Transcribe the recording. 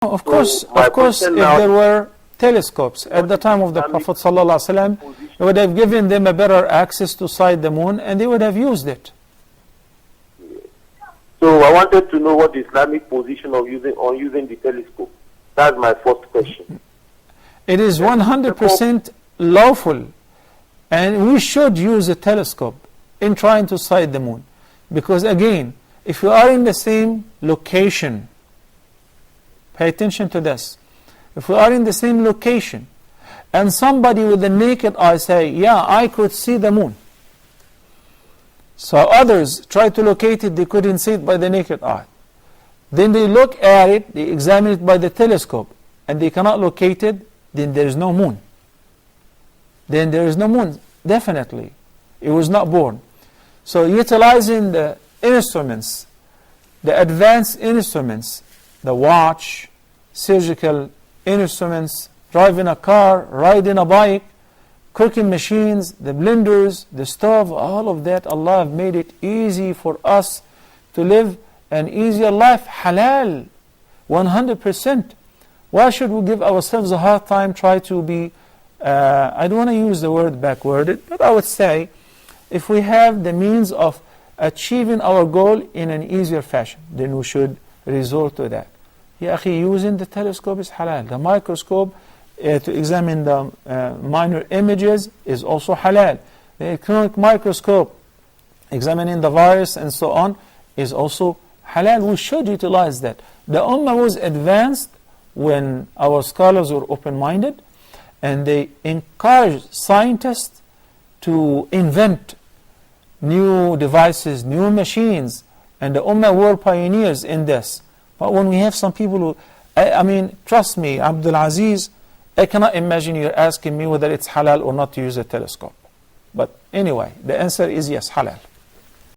Of course, if there were telescopes at the time of the Prophet ﷺ, he would have given them a better access to sight the moon, and they would have used it. So I wanted to know what the Islamic position of using the telescope. That's my first question. It is 100% lawful, and we should use a telescope in trying to sight the moon. Because again, if you are in the same location, pay attention to this. If we are in the same location, and somebody with the naked eye say, yeah, I could see the moon. So others try to locate it, they couldn't see it by the naked eye. Then they look at it, they examine it by the telescope, and they cannot locate it, then there is no moon. Then there is no moon, definitely. It was not born. So utilizing the instruments, the advanced instruments, the watch, surgical instruments, driving a car, riding a bike, cooking machines, the blenders, the stove, all of that, Allah have made it easy for us to live an easier life, halal, 100%. Why should we give ourselves a hard time, try to be, I don't want to use the word backwarded, but I would say, if we have the means of achieving our goal in an easier fashion, then we should resort to that. Ya akhi, using the telescope is halal. The microscope to examine the minor images is also halal. The electronic microscope, examining the virus and so on, is also halal. We should utilize that. The Ummah was advanced when our scholars were open-minded, and they encouraged scientists to invent new devices, new machines, and the Ummah were pioneers in this. But when we have some people who, I mean, trust me, Abdul Aziz, I cannot imagine you're asking me whether it's halal or not to use a telescope. But anyway, the answer is yes, halal.